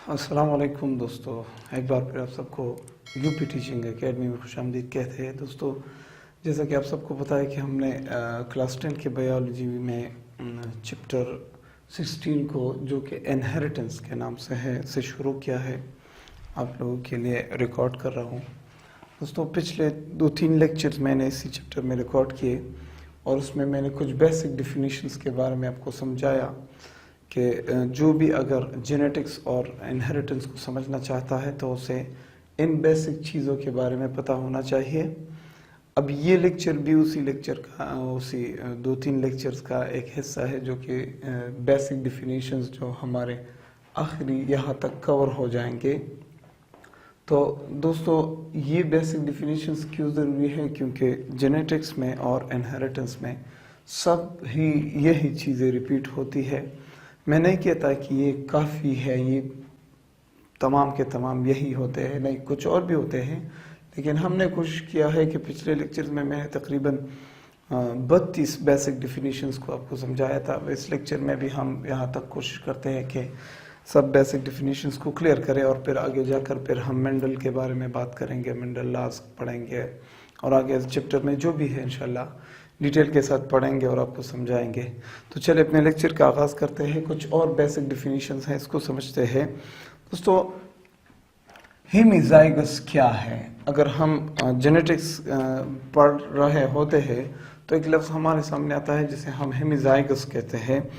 अस्सलाम वालेकुम दोस्तों। एक बार फिर आप सबको यूपी टीचिंग एकेडमी में खुशामदीद कहते हैं। दोस्तों, जैसा कि आप सबको पता है कि हमने क्लास 10 के बायोलॉजी में चैप्टर 16 को, जो कि इनहेरिटेंस के नाम से है, से शुरू किया है। आप लोगों के लिए रिकॉर्ड कर रहा हूँ। दोस्तों, पिछले 2-3 लेक्चर्स मैंने इसी चैप्टर में रिकॉर्ड किए और उसमें मैंने कुछ बेसिक डेफिनेशंस के बारे में आपको समझाया कि जो भी अगर जेनेटिक्स और इनहेरिटेंस को समझना चाहता है तो उसे इन बेसिक चीज़ों के बारे में पता होना चाहिए। अब ये लेक्चर भी उसी 2-3 लेक्चर्स का एक हिस्सा है, जो कि बेसिक डेफिनेशंस जो हमारे आखिरी यहाँ तक कवर हो जाएंगे। तो दोस्तों, ये बेसिक डेफिनेशंस क्यों ज़रूरी है? क्योंकि जेनेटिक्स में और इनहेरिटेंस में सब ही यही चीज़ें रिपीट होती है। मैं नहीं कहता कि ये काफ़ी है, ये तमाम के तमाम यही होते हैं, नहीं, कुछ और भी होते हैं, लेकिन हमने कोशिश किया है कि पिछले लेक्चर्स में मैंने तकरीबन 32 बेसिक डेफिनेशंस को आपको समझाया था। इस लेक्चर में भी हम यहाँ तक कोशिश करते हैं कि सब बेसिक डेफिनेशंस को क्लियर करें और फिर आगे जाकर फिर हम मेंडल के बारे में बात करेंगे, मेंडल लॉज पढ़ेंगे और आगे इस चैप्टर में जो भी है इंशाल्लाह डिटेल के साथ पढ़ेंगे और आपको समझाएंगे। तो चलिए अपने लेक्चर का आगाज़ करते हैं। कुछ और बेसिक डेफिनेशंस हैं, इसको समझते हैं। दोस्तों, हेमिज़ाइगस क्या है? अगर हम जेनेटिक्स पढ़ रहे होते हैं तो एक लफ्ज़ हमारे सामने आता है जिसे हम हेमिज़ाइगस कहते हैं।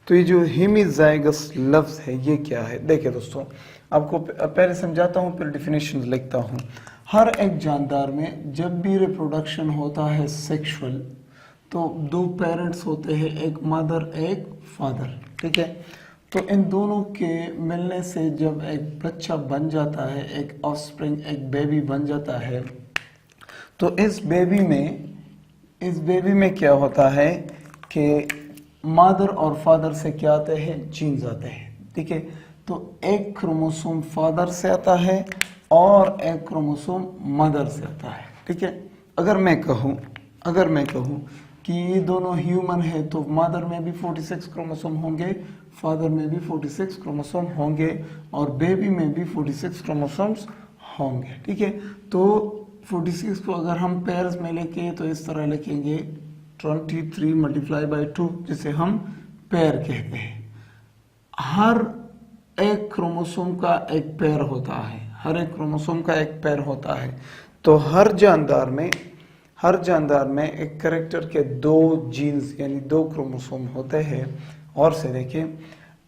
तो ये जो हेमिज़ाइगस लफ्ज़ है, ये क्या है? देखिए दोस्तों, आपको पहले समझाता हूँ, फिर डेफिनेशन लिखता हूँ। हर एक जानदार में जब भी रिप्रोडक्शन होता है सेक्सुअल, तो 2 पेरेंट्स होते हैं, एक मदर एक फादर, ठीक है। तो इन दोनों के मिलने से जब एक बच्चा बन जाता है, एक ऑफस्प्रिंग, एक बेबी बन जाता है, तो इस बेबी में क्या होता है कि मदर और फादर से क्या आते हैं? जीन्स आते हैं, ठीक है। तो एक क्रोमोसोम फादर से आता है और एक क्रोमोसोम मदर से आता है, ठीक है। अगर मैं कहूँ कि ये दोनों ह्यूमन है, तो मदर में भी 46 क्रोमोसोम होंगे, फादर में भी 46 क्रोमोसोम होंगे और बेबी में भी 46 क्रोमोसोम्स होंगे, ठीक है। तो 46 को अगर हम पेयर्स में लेके तो इस तरह लिखेंगे 23 × 2, जिसे हम पेयर कहते हैं। हर एक क्रोमोसोम का एक पेयर होता है, तो हर जानदार में एक कैरेक्टर के 2 जीन्स यानी 2 क्रोमोसोम होते हैं। और से देखिए,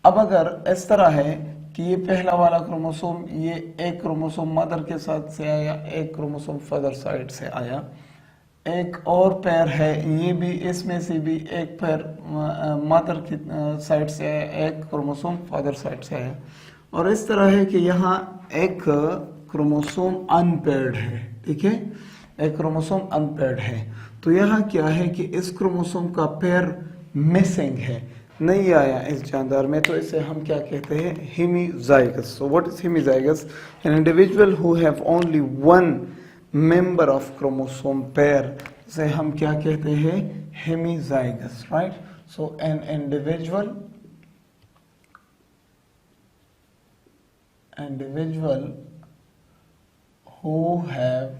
अब अगर इस तरह है कि ये पहला वाला क्रोमोसोम, ये एक क्रोमोसोम मदर के साथ से आया, एक क्रोमोसोम फादर साइड से आया, एक और पैर है, ये भी इसमें से भी एक पैर मदर की साइड से आया, एक क्रोमोसोम फादर साइड से आया, और इस तरह है कि यहाँ एक क्रोमोसोम अनपेयर्ड है, ठीक है, एक क्रोमोसोम अनपेयर्ड है। तो यहाँ क्या है कि इस क्रोमोसोम का पेयर मिसिंग है, नहीं आया इस जानदार में, तो इसे हम क्या कहते हैं? Hemizygous. So what is hemizygous? An individual who have only one member of chromosome pair, इसे हम क्या कहते हैं? Hemizygous, right. So an individual who have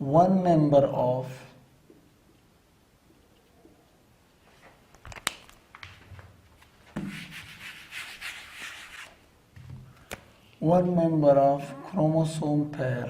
one member of chromosome pair,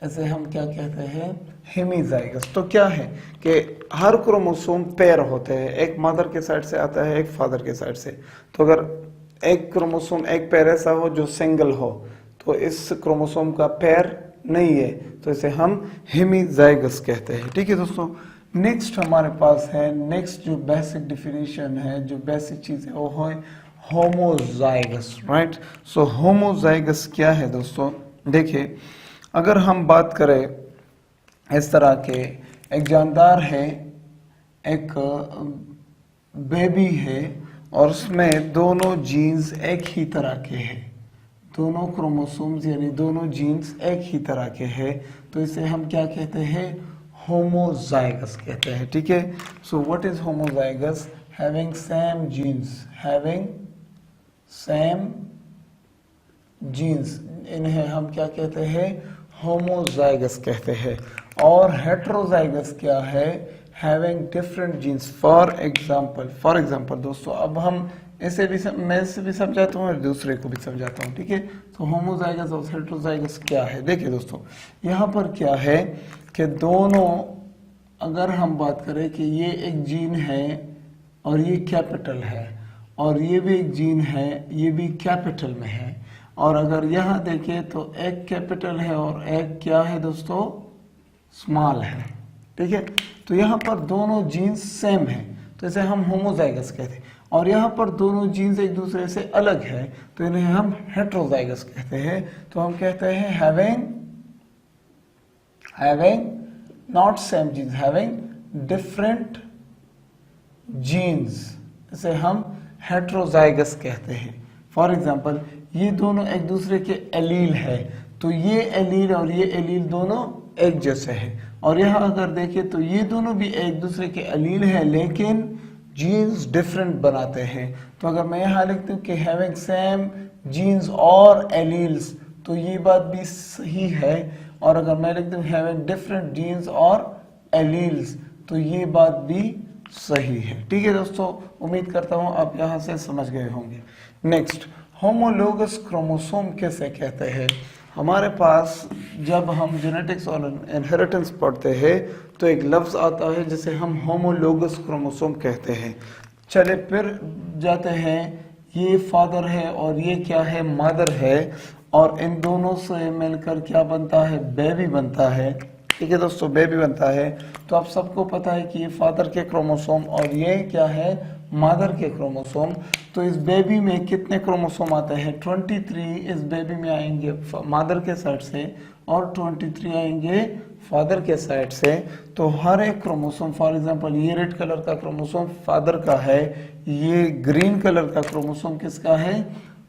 ऐसे हम क्या कहते हैं? हेमिज़ाइगस। तो क्या है कि हर क्रोमोसोम पेयर होते हैं, एक मदर के साइड से आता है, एक फादर के साइड से। तो अगर एक क्रोमोसोम, एक पेयर ऐसा हो जो सिंगल हो, तो इस क्रोमोसोम का पेयर नहीं है, तो इसे हम हेमिज़ाइगस कहते हैं, ठीक है दोस्तों। नेक्स्ट हमारे पास है, नेक्स्ट जो बेसिक डेफिनेशन है, जो बेसिक चीज़ है, वो है होमोज़ाइगस, राइट। सो होमोज़ाइगस क्या है दोस्तों? देखिए, अगर हम बात करें इस तरह के, एक जानदार है, एक बेबी है और उसमें दोनों जीन्स एक ही तरह के हैं, दोनों क्रोमोसोम्स यानी दोनों जीन्स एक ही तरह के हैं, तो इसे हम क्या कहते हैं? होमोज़ाइगस कहते हैं, ठीक है। So what is homozygous? Having same genes, having same genes, इन्हें हम क्या कहते हैं, होमोजाइगस कहते हैं। और हेट्रोजाइगस क्या है, having different genes. For example दोस्तों, अब हम इसे भी मैं इसे भी समझाता हूँ और दूसरे को भी समझाता हूँ, ठीक है। तो होमोजाइगस और हेट्रोजाइगस क्या है, देखिए दोस्तों, यहाँ पर क्या है कि दोनों, अगर हम बात करें कि ये एक जीन है और ये कैपिटल है, और ये भी एक जीन है, ये भी कैपिटल में है, और अगर यहाँ देखें तो एक कैपिटल है और एक क्या है दोस्तों, स्मॉल है, ठीक है। तो यहाँ पर दोनों जीन्स सेम है, तो इसे हम होमोजाइगस कहते हैं। और यहाँ पर दोनों जीन्स एक दूसरे से अलग है, तो इन्हें हम हेट्रोजाइगस कहते हैं। तो हम कहते हैं having not same genes, having different genes, इसे हम हेट्रोजाइगस कहते हैं। फॉर एग्जाम्पल, ये दोनों एक दूसरे के एलील है, तो ये एलील और ये एलील दोनों एक जैसे हैं। और यहाँ अगर देखें तो ये दोनों भी एक दूसरे के एलील हैं, लेकिन जीन्स डिफरेंट बनाते हैं। तो अगर मैं यहाँ लिखती हूँ कि हैविंग सेम जीन्स और एलील्स, तो ये बात भी सही है। और अगर मैं लिखती हूँ हैविंग डिफरेंट जीन्स और एलील्स, तो ये बात भी सही है, ठीक है दोस्तों। उम्मीद करता हूँ आप यहाँ से समझ गए होंगे। नेक्स्ट, होमोलोगस क्रोमोसोम कैसे कहते हैं। हमारे पास जब हम जेनेटिक्स और इनहेरिटेंस पढ़ते हैं तो एक लफ्ज़ आता है जिसे हम होमोलोगस क्रोमोसोम कहते हैं। चले फिर जाते हैं, ये फादर है और ये क्या है, मदर है, और इन दोनों से मिलकर क्या बनता है, बेबी बनता है, ठीक है दोस्तों, बेबी बनता है। तो आप सबको पता है कि ये फादर के क्रोमोसोम और ये क्या है, मदर के क्रोमोसोम। तो इस बेबी में कितने क्रोमोसोम आते हैं, 23 इस बेबी में आएंगे मदर के साइड से और 23 आएंगे फादर के साइड से। तो हर एक क्रोमोसोम, फॉर एग्जांपल ये रेड कलर का क्रोमोसोम फादर का है, ये ग्रीन कलर का क्रोमोसोम किसका है,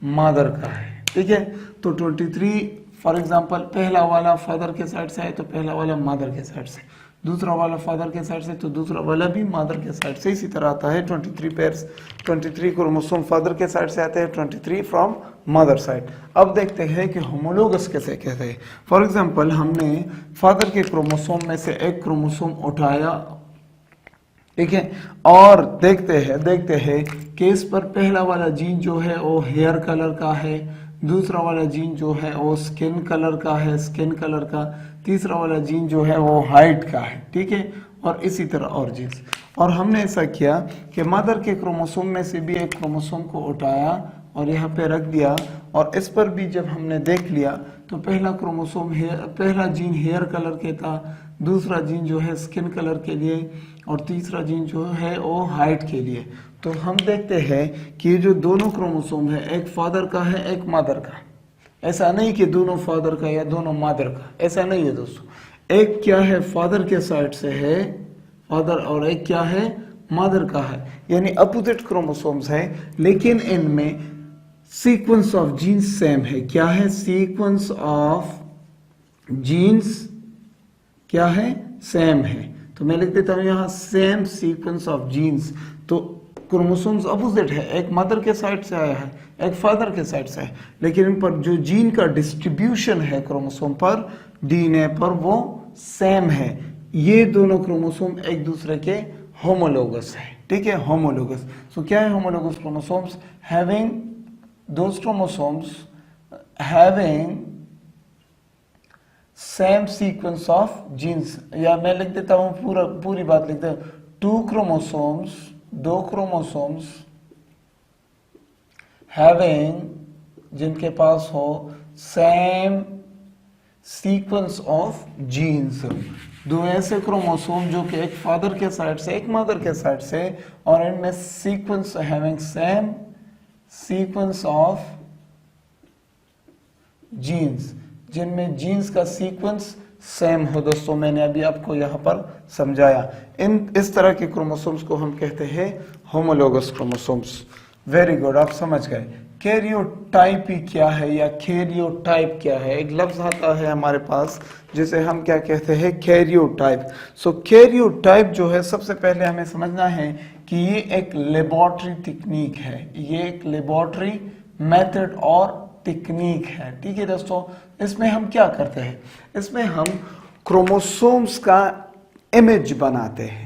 मदर का है, ठीक है। तो 23 फॉर एग्जांपल पहला वाला फादर के साइड से है तो पहला वाला मदर के साइड से, दूसरा वाला फादर के साइड से तो दूसरा वाला भी मदर के साइड से, इसी तरह आता है 23 पेयर्स, 23 क्रोमोसोम फादर के साइड से आते हैं, 23 फ्रॉम मदर साइड। अब देखते हैं कि होमोलोगस कैसे कहते हैं। फॉर एग्जांपल हमने फादर के क्रोमोसोम में से एक क्रोमोसोम उठाया, ठीक है, और देखते हैं कि इस पर पहला वाला जीन जो है वो हेयर कलर का है, दूसरा वाला जीन जो है वो स्किन कलर का, तीसरा वाला जीन जो है वो हाइट का है, ठीक है, और इसी तरह और जीन्स। और हमने ऐसा किया कि मदर के क्रोमोसोम में से भी एक क्रोमोसोम को उठाया और यहाँ पे रख दिया, और इस पर भी जब हमने देख लिया तो पहला जीन हेयर कलर के था, दूसरा जीन जो है स्किन कलर के लिए, और तीसरा जीन जो है वो हाइट के लिए। तो हम देखते हैं कि ये जो दोनों क्रोमोसोम है, एक फादर का है एक मदर का, ऐसा नहीं कि दोनों फादर का या दोनों मदर का, ऐसा नहीं है दोस्तों। एक क्या है फादर के साइड से है फादर, और एक क्या है मदर का है, यानी अपोजिट क्रोमोसोम्स है, लेकिन इनमें सीक्वेंस ऑफ जीन्स सेम है। क्या है, सीक्वेंस ऑफ जीन्स क्या है, सेम है। तो मैं लिख देता हूं यहां सेम सीक्वेंस ऑफ जीन्स। तो क्रोमोसोम्स अपोजिट है, एक मदर के साइड से आया है, एक फादर के साइड से है, लेकिन इन पर जो जीन का डिस्ट्रीब्यूशन है क्रोमोसोम पर, डीएनए पर, वो सेम है। ये दोनों क्रोमोसोम एक दूसरे के होमोलोगस है, ठीक है, होमोलोगस। सो क्या है homologous chromosomes, having those chromosomes having same sequence of genes, या मैं लिख देता हूं पूरी बात लिखता हूं, दो क्रोमोसोम्स हैविंग, जिनके पास हो सेम सीक्वेंस ऑफ जीन्स, दो ऐसे क्रोमोसोम जो कि एक फादर के साइड से एक मदर के साइड से, और इनमें sequence having same sequence of genes, जिनमें जीन्स का सीक्वेंस सेम हो। दोस्तों मैंने अभी आपको यहाँ पर समझाया, इस तरह के क्रोमोसोम्स को हम कहते हैं होमोलोगस क्रोमोसोम्स। वेरी गुड, आप समझ गए कैरियोटाइप ही क्या है या कैरियोटाइप क्या है। एक लफ्ज आता है हमारे पास जिसे हम क्या कहते हैं, कैरियोटाइप। सो कैरियोटाइप जो है, सबसे पहले हमें समझना है कि ये एक लेबोरेटरी टेक्निक है, ये एक लेबोरेटरी मेथड और टेक्निक है। ठीक है दोस्तों, इसमें हम क्या करते हैं, इसमें हम क्रोमोसोम्स का इमेज बनाते हैं।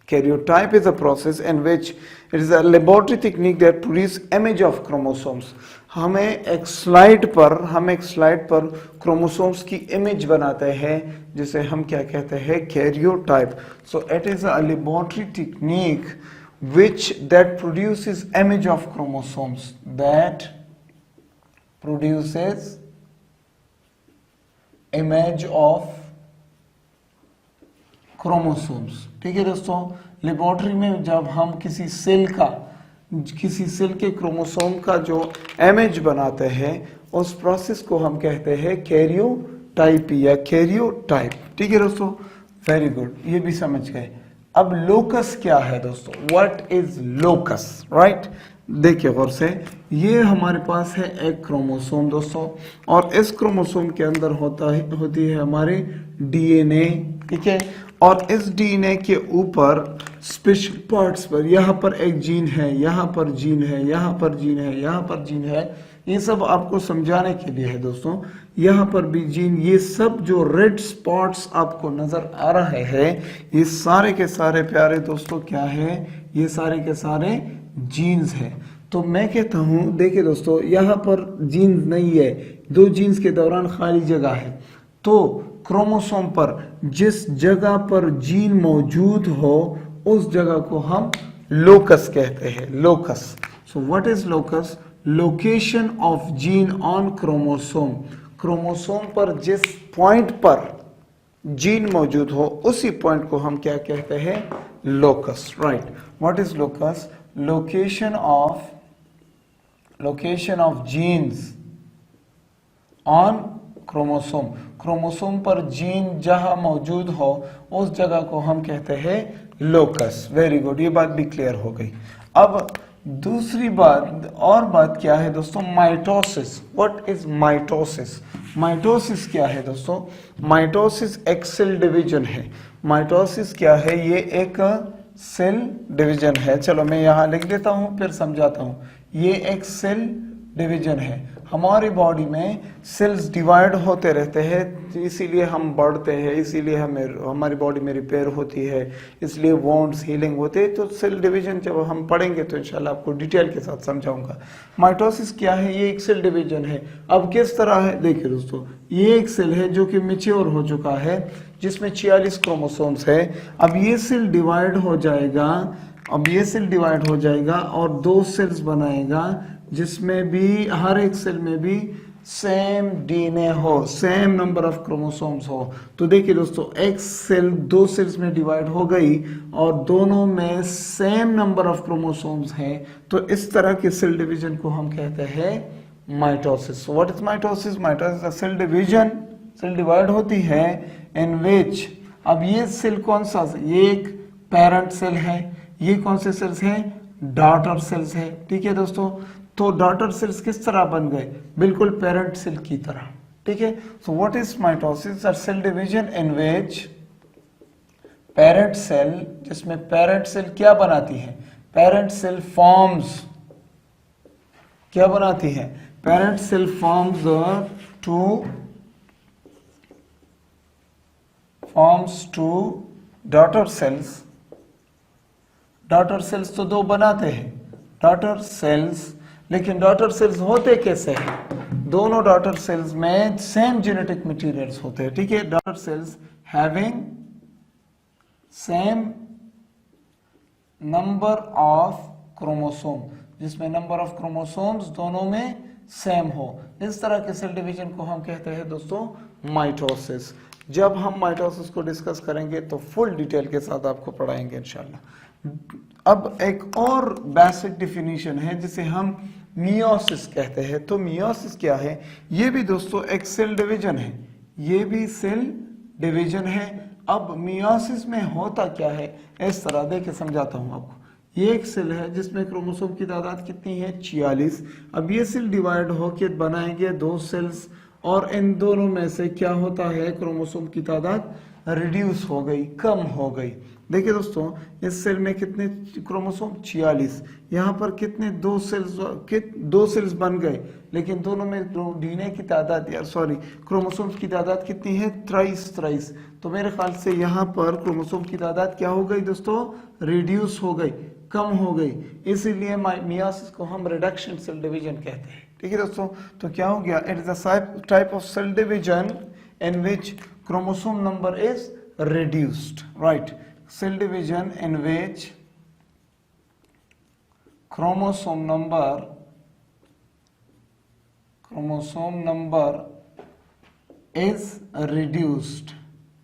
Karyotype is a process in which it is a laboratory technique that produce image of chromosomes. हम एक स्लाइड पर क्रोमोसोम्स की इमेज बनाते हैं जिसे हम क्या कहते हैं, karyotype. So it is a laboratory technique which that produces image of chromosomes, that produces image of chromosomes. ठीक है दोस्तों, लेबोरेटरी में जब हम किसी सेल के क्रोमोसोम का जो इमेज बनाते हैं, उस प्रोसेस को हम कहते हैं कैरियोटाइप या कैरियोटाइप। ठीक है दोस्तों, वेरी गुड, ये भी समझ गए। अब लोकस क्या है दोस्तों, व्हाट इज लोकस, राइट। देखिए गौर से, ये हमारे पास है एक क्रोमोसोम दोस्तों, और इस क्रोमोसोम के अंदर होती है हमारी डीएनए। ठीक है, और इस डीएनए के ऊपर स्पेशल पार्ट्स पर, यहाँ पर एक जीन है, यहाँ पर जीन है, यहाँ पर जीन है, यहाँ पर जीन है, ये सब आपको समझाने के लिए है दोस्तों। यहाँ पर भी जीन, ये सब जो रेड स्पॉट्स आपको नजर आ रहे हैं, ये सारे के सारे प्यारे दोस्तों क्या है, ये सारे के सारे जीन्स है। तो मैं कहता हूँ, देखिए दोस्तों, यहाँ पर जीन्स नहीं है, दो जीन्स के दौरान खाली जगह है। तो क्रोमोसोम पर जिस जगह पर जीन मौजूद हो, उस जगह को हम लोकस कहते हैं, locus. So what is locus, location of gene on chromosome. Chromosome पर जिस पॉइंट पर जीन मौजूद हो, उसी पॉइंट को हम क्या कहते हैं, locus, right. What is locus, location of genes on chromosome. Chromosome पर जीन जहां मौजूद हो, उस जगह को हम कहते हैं लोकस। वेरी गुड, ये बात भी क्लियर हो गई। अब दूसरी बात क्या है दोस्तों, mitosis. What is mitosis, mitosis क्या है दोस्तों, माइटोसिस एक सेल डिवीजन है। माइटोसिस क्या है, ये एक सेल डिवीजन है। चलो मैं यहाँ लिख देता हूँ, फिर समझाता हूँ। ये एक सेल डिवीजन है। हमारी बॉडी में सेल्स डिवाइड होते रहते हैं, इसीलिए हम बढ़ते हैं, इसीलिए हमारी बॉडी में रिपेयर होती है, इसलिए वॉन्ड्स हीलिंग होते हैं। तो सेल डिवीजन जब हम पढ़ेंगे तो इंशाल्लाह आपको डिटेल के साथ समझाऊंगा। माइटोसिस क्या है, ये एक सेल डिवीजन है। अब किस तरह है, देखिए दोस्तों, ये एक सेल है जो कि मैच्योर हो चुका है, जिसमें 46 क्रोमोसोम्स है। अब ये सेल डिवाइड हो जाएगा, और दो सेल्स बनाएगा, जिसमें भी हर एक सेल में भी सेम डीएनए हो, सेम नंबर ऑफ क्रोमोसोम्स हो। तो देखिए दोस्तों, एक सेल दो सेल्स में डिवाइड हो गई और दोनों में सेम नंबर ऑफ क्रोमोसोम्स हैं, तो इस तरह के सेल डिवीजन को हम कहते हैं mitosis. What is mitosis, mitosis cell division, cell divide होती है इन विच, अब ये सेल कौन सा, ये एक पेरेंट सेल है, ये कौन से सेल्स हैं, डॉटर सेल्स है। ठीक है दोस्तों, तो डॉटर सेल्स किस तरह बन गए, बिल्कुल पेरेंट सेल की तरह। ठीक है, so what is mitosis, or cell division in which parent cell, जिसमें पेरेंट सेल क्या बनाती है, पेरेंट सेल फॉर्म्स, क्या बनाती है, parent cell forms two daughter cells. Daughter cells तो दो बनाते हैं, डॉटर सेल्स, लेकिन डॉटर सेल्स होते कैसे हैं, दोनों डॉटर सेल्स में सेम जेनेटिक मटेरियल्स होते हैं। ठीक है, daughter cells having same number of chromosome, जिसमें नंबर ऑफ क्रोमोसोम्स दोनों में सेम हो, इस तरह के सेल डिवीजन को हम कहते हैं दोस्तों माइटोसिस। जब हम माइटोसिस को डिस्कस करेंगे तो फुल डिटेल के साथ आपको पढ़ाएंगे इंशाल्लाह। अब एक और बेसिक डेफिनेशन है जिसे हम मियोसिस कहते हैं। तो मियोसिस क्या है, ये भी दोस्तों एक सेल डिवीजन है, ये भी सेल डिवीजन है। अब मियोसिस में होता क्या है, इस तरह देके समझाता हूं आपको। ये एक सेल है जिसमें क्रोमोसोम की तादाद कितनी है 46। अब ये सेल डिवाइड होके बनाएंगे 2 सेल्स और इन दोनों में से क्या होता है, क्रोमोसोम की तादाद रिड्यूस हो गई, कम हो गई। देखिए दोस्तों, इस सेल में कितने क्रोमोसोम 46, यहाँ पर कितने 2 सेल्स बन गए, लेकिन दोनों में डीएनए की तादाद क्रोमोसोम्स की तादाद कितनी है 23। तो मेरे ख्याल से यहाँ पर क्रोमोसोम की तादाद क्या हो गई दोस्तों, रिड्यूस हो गई, कम हो गई। इसीलिए मियोसिस को हम रिडक्शन सेल डिवीजन कहते हैं। ठीक है दोस्तों, तो क्या हो गया, it is a type of cell division in which chromosome number is reduced, right? Cell division in which chromosome number is reduced.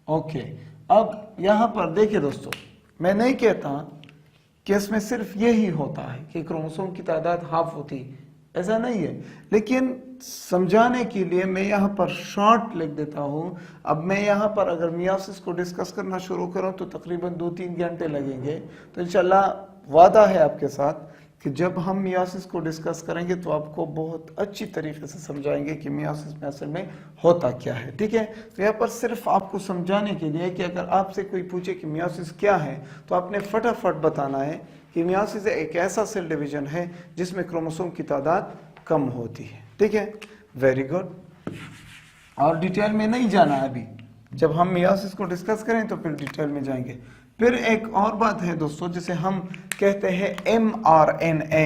Okay. अब यहां पर देखिए दोस्तों, मैं नहीं कहता कि इसमें सिर्फ यही होता है कि क्रोमोसोम की तादाद हाफ होती, ऐसा नहीं है, लेकिन समझाने के लिए मैं यहाँ पर शॉर्ट लिख देता हूँ। अब मैं यहाँ पर अगर मियोसिस को डिस्कस करना शुरू करूँ तो तकरीबन 2-3 घंटे लगेंगे। तो इंशाल्लाह वादा है आपके साथ कि जब हम मियोसिस को डिस्कस करेंगे तो आपको बहुत अच्छी तरीके से समझाएंगे कि मियोसिस में असल में होता क्या है। ठीक है, तो यहाँ पर सिर्फ आपको समझाने के लिए कि अगर आपसे कोई पूछे कि मियोसिस क्या है तो आपने फटाफट बताना है कि मियोसिस एक ऐसा सेल डिवीजन है जिसमें क्रोमोसोम की तादाद कम होती है। ठीक है, वेरी गुड। और डिटेल में नहीं जाना अभी, जब हम मियोसिस को डिस्कस करें तो फिर डिटेल में जाएंगे। फिर एक और बात है दोस्तों, जिसे हम कहते हैं mRNA,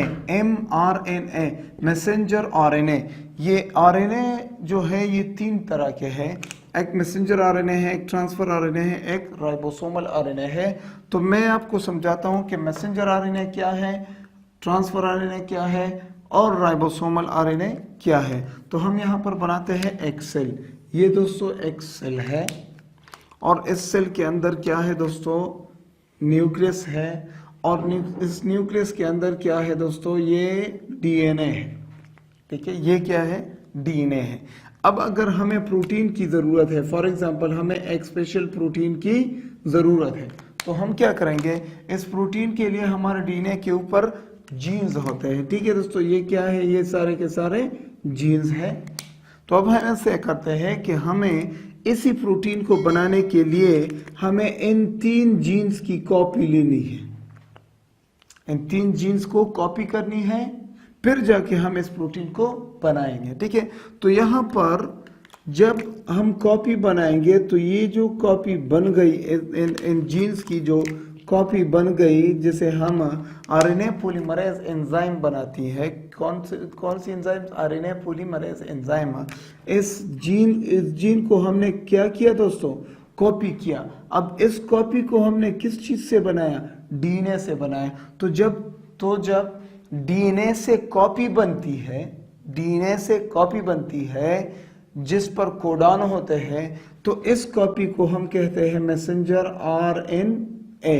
मैसेंजर आरएनए। ये आरएनए जो है ये 3 तरह के हैं, एक मैसेंजर आरएनए है, एक ट्रांसफर आरएनए है, एक राइबोसोमल आरएनए है। तो मैं आपको समझाता हूं कि मैसेंजर आरएनए क्या है, ट्रांसफर आरएनए क्या है और राइबोसोमल आरएनए क्या है। तो हम यहाँ पर बनाते हैं एक सेल। ये दोस्तों एक सेल है और इस सेल के अंदर क्या है दोस्तों, न्यूक्लियस है और इस न्यूक्लियस के अंदर क्या है दोस्तों, ये डीएनए है। ठीक है, ये क्या है, डीएनए है। अब अगर हमें प्रोटीन की जरूरत है, फॉर एग्जांपल हमें एक स्पेशल प्रोटीन की जरूरत है, तो हम क्या करेंगे, इस प्रोटीन के लिए हमारे डीएनए के ऊपर जीन्स होते हैं। ठीक है दोस्तों, ये क्या है, ये सारे के सारे जीन्स हैं। तो अब हम ऐसे करते हैं कि हमें इसी प्रोटीन को बनाने के लिए हमें इन 3 जीन्स की कॉपी लेनी है, इन 3 जीन्स को कॉपी करनी है, फिर जाके हम इस प्रोटीन को बनाएंगे। ठीक है, तो यहाँ पर जब हम कॉपी बनाएंगे तो ये जो कॉपी बन गई, इन जीन्स की जो कॉपी बन गई, जिसे हम आरएनए पॉलीमरेज एंजाइम बनाती है। कौन सी एंजाइम, आरएनए पॉलीमरेज एंजाइम। इस जीन को हमने क्या किया दोस्तों, कॉपी किया। अब इस कॉपी को हमने किस चीज से बनाया, डीएनए से बनाया। तो जब डीएनए से कॉपी बनती है, डीएनए से कॉपी बनती है जिस पर कोडॉन होते हैं, तो इस कॉपी को हम कहते हैं मैसेंजर आरएनए।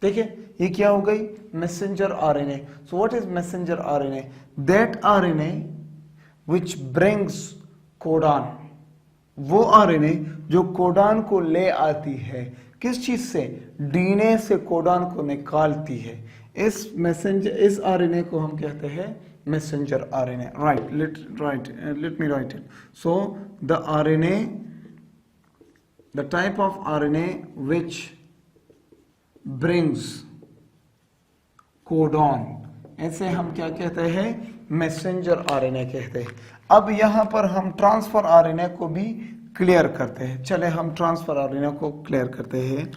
देखिए ये क्या हो गई, messenger RNA. So what is messenger RNA, that RNA which brings codon, वो आरएनए जो कोडॉन को ले आती है, किस चीज से, डीएनए से कोडॉन को निकालती है। इस आरएनए को हम कहते हैं messenger RNA. Right, let me right it. So the RNA, the type of RNA which brings codon, ऐसे हम क्या कहते हैं, मैसेंजर आरएनए कहते हैं। अब यहां पर हम ट्रांसफर आरएनए को भी क्लियर करते हैं। चले हम ट्रांसफर आरएनए को क्लियर करते हैं।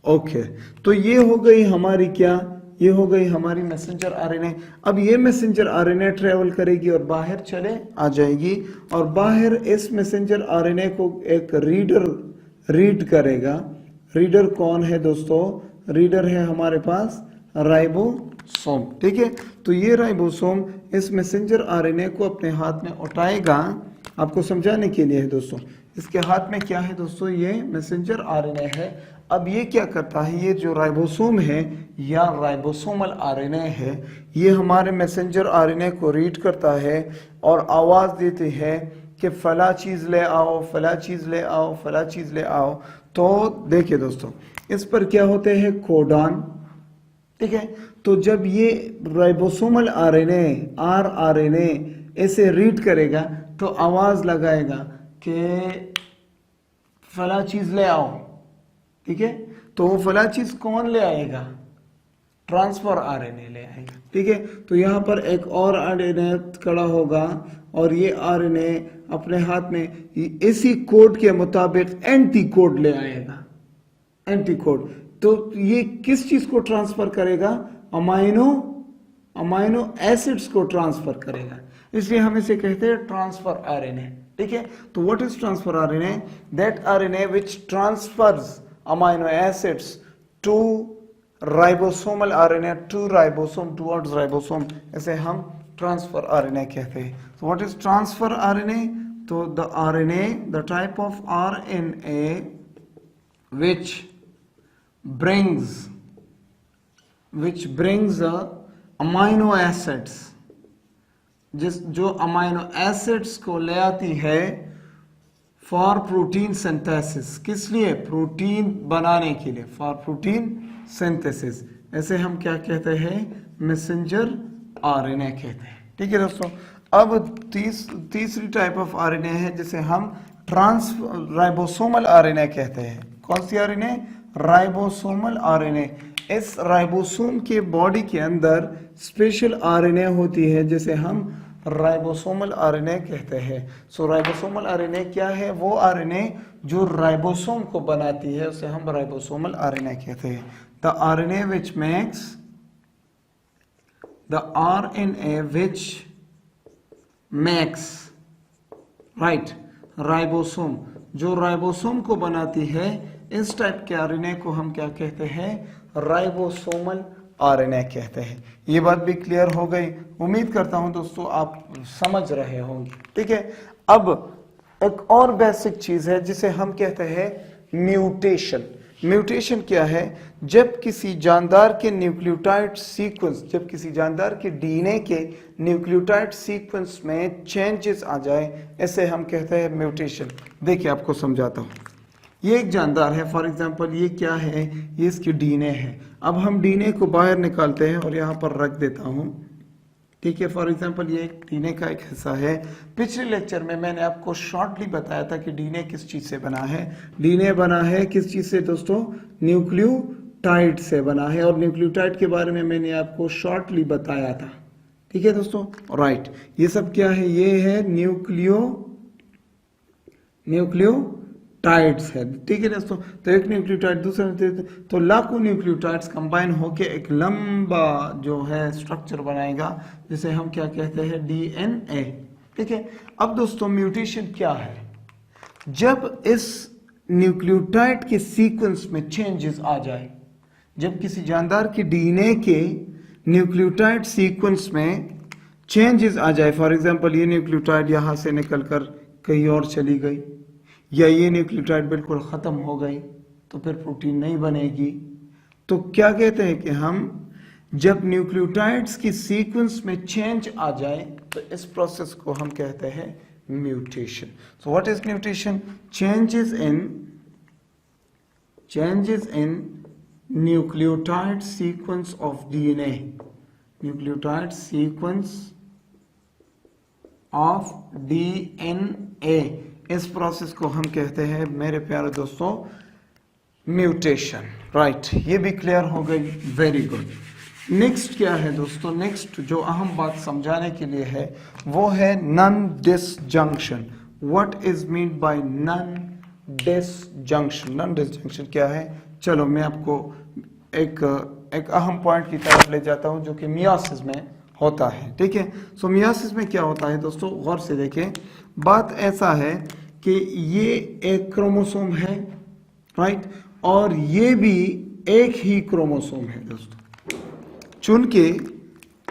ओके, तो ये हो गई हमारी क्या, ये हो गई हमारी मैसेंजर आरएनए। अब ये मैसेंजर आरएनए ट्रेवल करेगी और बाहर चले आ जाएगी, और बाहर इस मैसेंजर आरएनए को एक रीडर रीड करेगा। रीडर कौन है दोस्तों, रीडर है हमारे पास राइबोसोम। ठीक है, तो ये राइबोसोम इस मैसेंजर आरएनए को अपने हाथ में उठाएगा। आपको समझाने के लिए है दोस्तों, इसके हाथ में क्या है दोस्तों, ये मैसेंजर आरएनए है। अब ये क्या करता है, ये जो राइबोसोम है या राइबोसोमल आरएनए है, ये हमारे मैसेंजर आरएनए को रीड करता है और आवाज देती है कि फला चीज ले आओ, फला चीज ले आओ, फला चीज ले आओ। तो देखिए दोस्तों, इस पर क्या होते हैं, कोडॉन। ठीक है। तो जब ये राइबोसोमल आरएनए आरआरएनए ऐसे रीड करेगा तो आवाज लगाएगा कि फला चीज ले आओ, ठीक है। तो वो फला चीज कौन ले आएगा? ट्रांसफर आरएनए ले आएगा, ठीक है। तो यहाँ पर एक और आरएनए खड़ा होगा और ये आरएनए अपने हाथ में इसी कोड के मुताबिक एंटी कोड ले आएगा, एंटी कोड। तो ये किस चीज को ट्रांसफर करेगा? अमाइनो एसिड्स को ट्रांसफर करेगा, इसलिए हम इसे कहते हैं ट्रांसफर आरएनए, ठीक है। तो what is transfer RNA? That RNA which transfers amino acids to ribosomal RNA to ribosome towards ribosome, ऐसे हम ट्रांसफर आरएनए कहते हैं। तो व्हाट इज ट्रांसफर आरएनए? तो the RNA, the type of RNA which brings amino acids, जो amino acids को ले आती है फॉर प्रोटीन सिंथेसिस। किस लिए? प्रोटीन बनाने के लिए, फॉर प्रोटीन सिंथेसिस। ऐसे हम क्या कहते हैं? मैसेंजर आरएनए कहते हैं, ठीक है दोस्तों। अब तीसरी टाइप ऑफ आरएनए है जिसे हम राइबोसोमल आरएनए कहते हैं। कौन सी आरएनए? Ribosomal RNA. इस राइबोसोम के बॉडी के अंदर स्पेशल आरएनए होती है जिसे हम राइबोसोमल आरएनए कहते हैं। सो राइबोसोमल आरएनए क्या है? वो आरएनए जो राइबोसोम को बनाती है उसे हम राइबोसोमल आरएनए कहते हैं। The RNA which makes right ribosome, जो राइबोसोम को बनाती है, इस टाइप के आरएनए को हम क्या कहते हैं? राइबोसोमल आरएनए कहते हैं। ये बात भी क्लियर हो गई, उम्मीद करता हूं दोस्तों आप समझ रहे होंगे, ठीक है। अब एक और बेसिक चीज है जिसे हम कहते हैं म्यूटेशन। म्यूटेशन क्या है? जब किसी जानदार के न्यूक्लियोटाइड सीक्वेंस, जब किसी जानदार के डीएनए के न्यूक्लियोटाइड सीक्वेंस में चेंजेस आ जाए, ऐसे हम कहते हैं म्यूटेशन। देखिए आपको समझाता हूं। ये एक जानदार है, फॉर एग्जांपल ये क्या है? ये इसकी डीएनए है। अब हम डीएनए को बाहर निकालते हैं और यहाँ पर रख देता हूँ, ठीक है। फॉर एग्जांपल ये डीएनए का एक हिस्सा है। पिछले लेक्चर में मैंने आपको शॉर्टली बताया था कि डीएनए किस चीज से बना है। डीएनए बना है किस चीज से दोस्तों? न्यूक्लियोटाइड से बना है, और न्यूक्लियोटाइड के बारे में मैंने आपको शॉर्टली बताया था, ठीक है दोस्तों। राइट, ये सब क्या है? ये है न्यूक्लियोटाइड्स है, ठीक है दोस्तों। तो एक न्यूक्लियोटाइड दूसरे, तो लाखों न्यूक्लियोटाइड्स कंबाइन होके एक लंबा जो है स्ट्रक्चर बनाएगा जिसे हम क्या कहते हैं? डीएनए, ठीक है। अब दोस्तों म्यूटेशन क्या है? जब इस न्यूक्लियोटाइड के सीक्वेंस में चेंजेस आ जाए, जब किसी जानदार के डीएनए के न्यूक्लियोटाइड सीक्वेंस में चेंजेस आ जाए, फॉर एग्जांपल ये न्यूक्लियोटाइड यहां से निकलकर कहीं और चली गई, या ये न्यूक्लियोटाइड बिल्कुल खत्म हो गई, तो फिर प्रोटीन नहीं बनेगी। तो क्या कहते हैं कि हम जब न्यूक्लियोटाइड्स की सीक्वेंस में चेंज आ जाए तो इस प्रोसेस को हम कहते हैं mutation. So what is mutation? Changes in nucleotide sequence of DNA, nucleotide sequence of DNA, इस प्रोसेस को हम कहते हैं मेरे प्यारे दोस्तों म्यूटेशन। राइट, ये भी क्लियर हो गई, वेरी गुड। नेक्स्ट क्या है दोस्तों? नेक्स्ट जो अहम बात समझाने के लिए है वो है non disjunction. What is mean by non disjunction? Non disjunction क्या है? चलो मैं आपको एक अहम पॉइंट की तरफ ले जाता हूं जो कि मियोसिस में होता है, ठीक है। सो मियोसिस में क्या होता है दोस्तों? गौर से देखें, बात ऐसा है कि ये एक क्रोमोसोम है, राइट, और ये भी एक ही क्रोमोसोम है दोस्तों।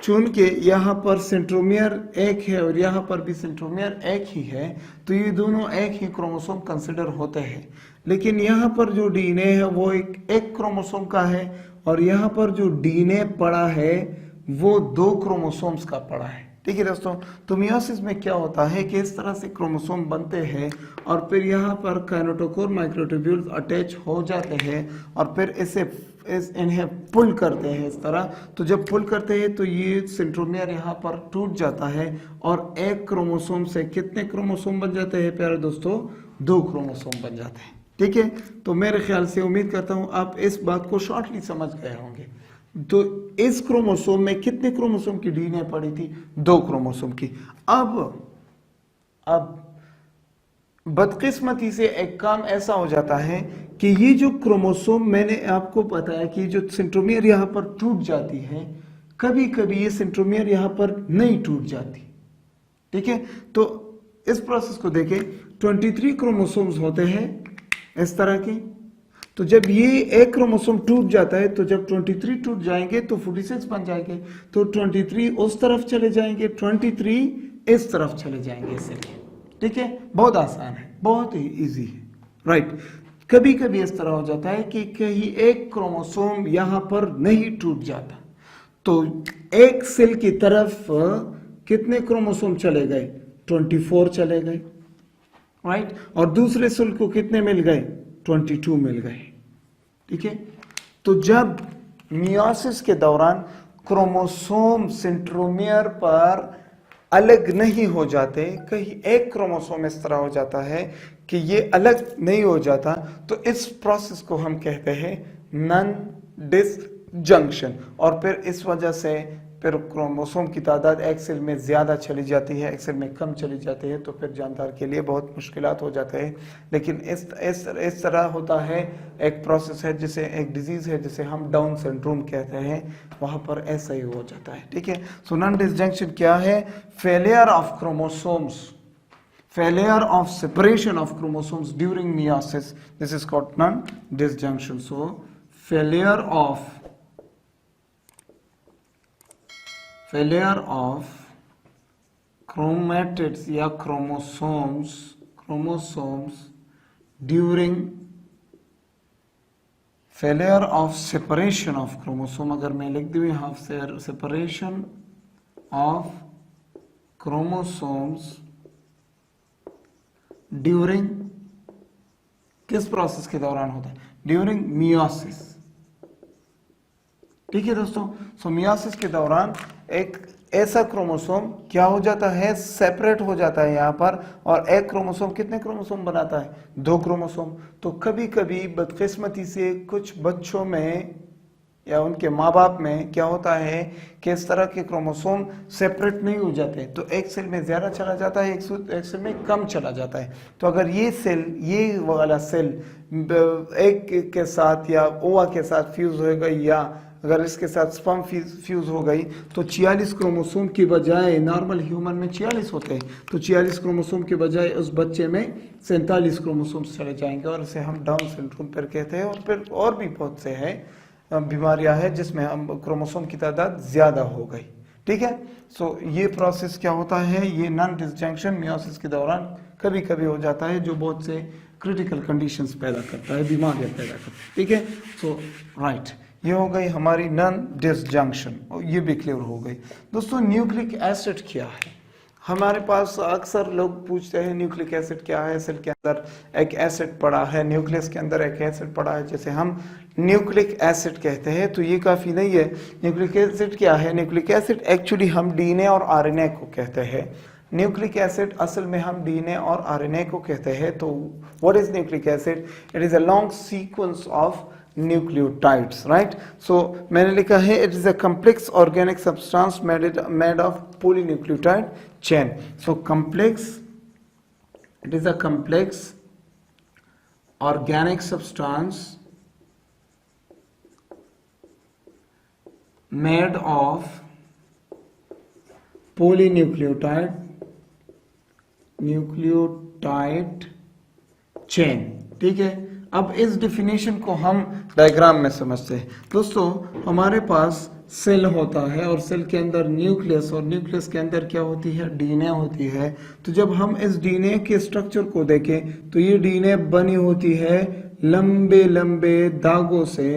चुन के यहाँ पर सेंट्रोमियर एक है और यहाँ पर भी सेंट्रोमियर एक ही है, तो ये दोनों एक ही क्रोमोसोम कंसिडर होते हैं। लेकिन यहाँ पर जो डीएनए है वो एक क्रोमोसोम का है, और यहाँ पर जो डीएनए पड़ा है वो 2 क्रोमोसोम्स का पड़ा है, ठीक है दोस्तों। तो मियोसिस में क्या होता है कि इस तरह से क्रोमोसोम बनते हैं और फिर यहाँ पर काइनेटोकोर माइक्रोट्यूब्यूल्स अटैच हो जाते हैं और फिर इन्हें पुल करते हैं इस तरह। तो जब पुल करते हैं तो ये सेंट्रोमियर यहाँ पर टूट जाता है और एक क्रोमोसोम से कितने क्रोमोसोम बन जाते हैं प्यारे दोस्तों? 2 क्रोमोसोम बन जाते हैं। ठीक है, तो मेरे ख्याल से उम्मीद करता हूँ आप इस बात को शॉर्टली समझ गए होंगे। तो इस क्रोमोसोम में कितने क्रोमोसोम की डीएनए पड़ी थी? 2 क्रोमोसोम की। अब बदकिस्मती से एक काम ऐसा हो जाता है कि ये जो क्रोमोसोम मैंने आपको बताया कि जो सेंट्रोमियर यहाँ पर टूट जाती है, कभी कभी ये सेंट्रोमियर यहाँ पर नहीं टूट जाती। ठीक है, तो इस प्रोसेस को देखें। 23 क्रोमोसोम्स होते हैं इस तरह के। तो जब ये एक क्रोमोसोम टूट जाता है तो जब 23 टूट जाएंगे तो 46 बन जाएंगे। तो 23 उस तरफ चले जाएंगे, 23 इस तरफ चले जाएंगे इसलिए। ठीक है, बहुत आसान है, बहुत ही इजी है, राइट। कभी कभी इस तरह हो जाता है कि कहीं एक क्रोमोसोम यहां पर नहीं टूट जाता, तो एक सेल की तरफ कितने क्रोमोसोम चले गए? 24 चले गए, राइट। और दूसरे सेल को कितने मिल गए? 22 मिल गए। ठीक है, तो जब मियोसिस के दौरान क्रोमोसोम सेंट्रोमियर पर अलग नहीं हो जाते, कहीं एक क्रोमोसोम इस तरह हो जाता है कि ये अलग नहीं हो जाता, तो इस प्रोसेस को हम कहते हैं नॉन डिसजंक्शन। और फिर इस वजह से फिर क्रोमोसोम की तादाद एक सेल में ज़्यादा चली जाती है, एक सेल में कम चली जाती है, तो फिर जानदार के लिए बहुत मुश्किलात हो जाते हैं। लेकिन इस तरह होता है, एक प्रोसेस है जिसे एक डिजीज़ है जिसे हम डाउन सिंड्रोम कहते हैं, वहाँ पर ऐसा ही हो जाता है। ठीक है, सो नॉन डिसजंक्शन क्या है? Failure of chromosomes, failure of separation of chromosomes during meiosis, this is called non-disjunction. So failure of chromatids या chromosomes during failure of separation of chromosome, अगर मैं लिख दूँ यहाँ separation of chromosomes ड्यूरिंग किस process के दौरान होता है? During meiosis. ठीक है दोस्तों, सो मियोसिस के दौरान एक ऐसा क्रोमोसोम क्या हो जाता है? सेपरेट हो जाता है यहाँ पर, और एक क्रोमोसोम कितने क्रोमोसोम बनाता है? 2 क्रोमोसोम। तो कभी कभी बदकिस्मती से कुछ बच्चों में या उनके माँ बाप में क्या होता है कि इस तरह के क्रोमोसोम सेपरेट नहीं हो जाते, तो एक सेल में ज़्यादा चला जाता है, एक सेल में कम चला जाता है। तो अगर ये वाला सेल एक के साथ या ओवा के साथ फ्यूज हो गई, या अगर इसके साथ स्पर्म फ्यूज हो गई, तो 46 क्रोमोसोम की बजाय, नॉर्मल ह्यूमन में 46 होते हैं, तो 46 क्रोमोसोम के बजाय उस बच्चे में 47 क्रोमोसोम्स चले जाएंगे, और इसे हम डाउन सिंड्रोम पर कहते हैं। और फिर और भी बहुत से हैं बीमारियां हैं जिसमें हम क्रोमोसोम की तादाद ज़्यादा हो गई। ठीक है, सो ये प्रोसेस क्या होता है? ये नॉन डिसजंक्शन मियोसिस के दौरान कभी कभी हो जाता है, जो बहुत से क्रिटिकल कंडीशंस पैदा करता है, बीमारियां पैदा करता है। ठीक है, सो राइट, ये हो गई हमारी नॉन डिसजंक्शन, ये भी क्लियर हो गई। दोस्तों, न्यूक्लिक एसिड क्या है? हमारे पास अक्सर लोग पूछते हैं न्यूक्लिक एसिड क्या है? सेल के अंदर एक एसिड पड़ा है, न्यूक्लियस के अंदर एक एसिड पड़ा है, जैसे हम न्यूक्लिक एसिड कहते हैं। तो ये काफ़ी नहीं है। न्यूक्लिक एसिड क्या है? न्यूक्लिक एसिड एक्चुअली हम डीएनए और आरएनए को कहते हैं। न्यूक्लिक एसिड असल में हम डीएनए और आरएनए को कहते हैं। तो what is nucleic acid? It is a long sequence of nucleotides, right? So मैंने लिखा है it is a complex organic substance made of polynucleotide chain. So it is a complex organic substance made of polynucleotide chain. ठीक है, अब इस definition को हम diagram में समझते हैं। दोस्तों, हमारे पास सेल होता है और सेल के अंदर न्यूक्लियस, और न्यूक्लियस के अंदर क्या होती है? डीएनए होती है। तो जब हम इस डीएनए के स्ट्रक्चर को देखें तो ये डीएनए बनी होती है लंबे लंबे धागों से।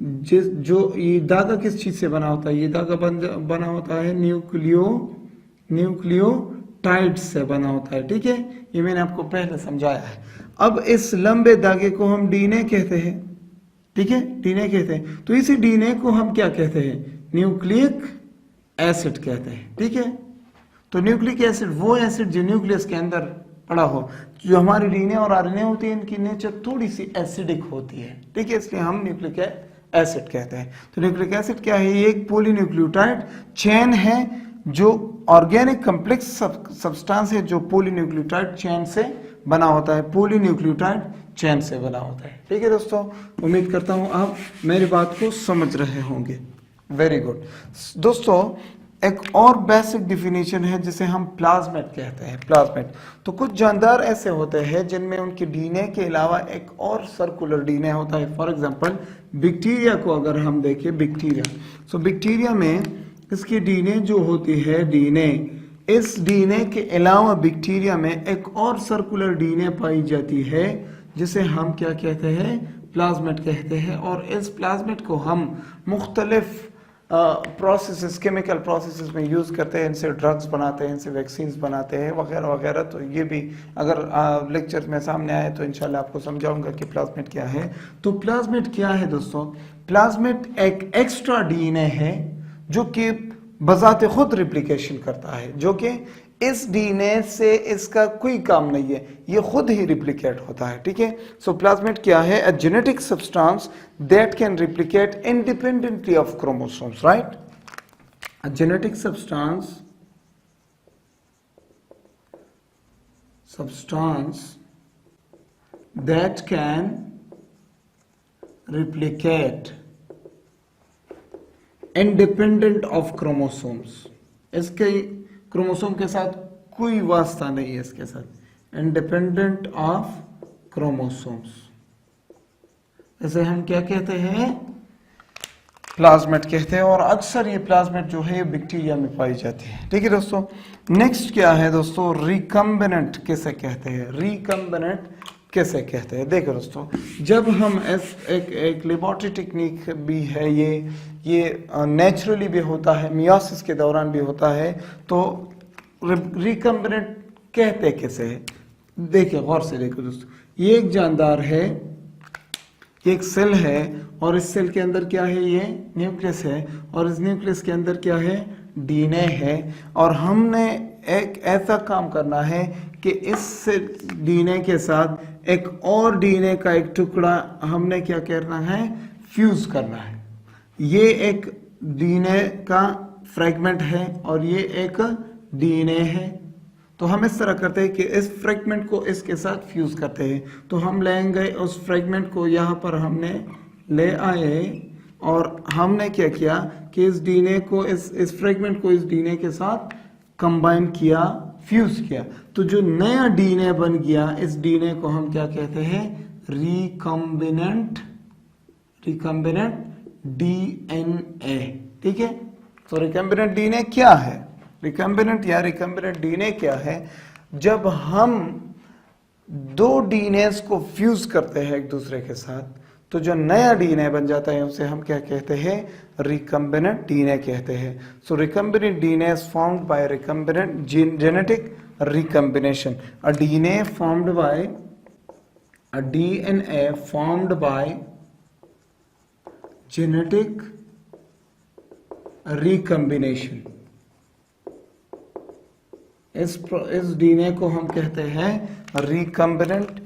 जो ये धागा किस चीज से बना होता है? ये धागा बना होता है न्यूक्लियोटाइड न्यूक्लियोटाइड से बना होता है, ठीक है, ये मैंने आपको पहले समझाया है। अब इस लंबे धागे को हम डीएनए कहते हैं, ठीक है, डीएनए कहते हैं। तो इसी डीएनए को हम क्या कहते हैं, न्यूक्लिक एसिड कहते हैं, ठीक है। तो न्यूक्लिक एसिड वो एसिड जो न्यूक्लियस के अंदर पड़ा हो। जो हमारी डीएनए और आरएनए होती है इनकी नेचर थोड़ी सी एसिडिक होती है, ठीक है, इसलिए हम न्यूक्लिक एसिड कहते हैं। तो न्यूक्लिक एसिड क्या है, ये एक पॉलीन्यूक्लियोटाइड चेन है जो ऑर्गेनिक कम्प्लेक्स सब्सटेंस है जो पॉलीन्यूक्लियोटाइड चेन से बना होता है, पॉलीन्यूक्लियोटाइड चेन से बना होता है, ठीक है दोस्तों। उम्मीद करता हूं आप मेरी बात को समझ रहे होंगे। वेरी गुड दोस्तों, एक और बेसिक डिफिनीशन है जिसे हम प्लाज्मेट कहते हैं, प्लाज्मेट। तो कुछ जानदार ऐसे होते हैं जिनमें उनके डीएनए के अलावा एक और सर्कुलर डीएनए होता है। फॉर एग्जांपल बैक्टीरिया को अगर हम देखें, बैक्टीरिया, सो बैक्टीरिया में इसकी डीएनए जो होती है, डीएनए, इस डीएनए के अलावा बैक्टीरिया में एक और सर्कुलर डीएनए पाई जाती है जिसे हम क्या कहते हैं, प्लाज्मेट कहते हैं। और इस प्लाज्मेट को हम मुख्तलिफ प्रोसेसेस, केमिकल प्रोसेसेस में यूज़ करते हैं, इनसे ड्रग्स बनाते हैं, इनसे वैक्सीन्स बनाते हैं वगैरह वगैरह। तो ये भी अगर लेक्चर में सामने आए तो इंशाल्लाह आपको समझाऊंगा कि प्लाज्मेट क्या है। तो प्लाज्मेट क्या है दोस्तों, प्लाज्मेट एक एक्स्ट्रा डीएनए है जो कि बजाते खुद रिप्लिकेशन करता है, जो कि इस डीएनए से इसका कोई काम नहीं है, ये खुद ही रिप्लिकेट होता है, ठीक है। सो प्लाज्मेट क्या है, a genetic substance that can replicate independently of chromosomes, right. A genetic substance that can replicate independent of chromosomes, इसके क्रोमोसोम के साथ कोई वास्ता नहीं है, इसके साथ इंडिपेंडेंट ऑफ क्रोमोसोम्स, इसे हम क्या कहते हैं, प्लाज्मेट कहते हैं। और अक्सर ये प्लाज्मेट जो है बैक्टीरिया में पाई जाती है, ठीक है दोस्तों। नेक्स्ट क्या है दोस्तों, रिकम्बिनेंट किसे कहते हैं, रिकम्बिनेंट कैसे कहते हैं। देखो दोस्तों, जब हम एक लेबोरेटरी टेक्निक भी है, ये नेचुरली भी होता है, मियोसिस के दौरान भी होता है। तो रिकम्बिनेंट कहते कैसे है, देखिए गौर से देखो दोस्तों, ये एक जानदार है, ये एक सेल है और इस सेल के अंदर क्या है, ये न्यूक्लियस है और इस न्यूक्लियस के अंदर क्या है, डीएनए है। और हमने एक ऐसा काम करना है कि इस डीएनए के साथ एक और डीएनए का एक टुकड़ा हमने क्या करना है, फ्यूज करना है। ये एक डीएनए का फ्रेगमेंट है और ये एक डीएनए है। तो हम इस तरह करते हैं कि इस फ्रेगमेंट को इसके साथ फ्यूज करते हैं। तो हम लेंगे उस फ्रेगमेंट को, यहाँ पर हमने ले आए और हमने क्या किया कि इस डीएनए को, इस फ्रेगमेंट को इस डीएनए के साथ कंबाइन किया, फ्यूज किया। तो जो नया डीएनए बन गया, इस डीएनए को हम क्या कहते हैं, रिकम्बिनेंट डीएनए, ठीक है। तो रिकम्बिनेंट डीएनए क्या है, रिकम्बिनेंट या रिकम्बिनेंट डीएनए क्या है, जब हम दो डीएनएस को फ्यूज करते हैं एक दूसरे के साथ तो जो नया डीएनए बन जाता है उसे हम क्या कहते हैं, रिकम्बिनेंट डीएनए कहते हैं। So recombinant DNA is formed by recombinant genetic recombination. A DNA formed by genetic recombination. इस डीएनए को हम कहते हैं रिकम्बिनेंट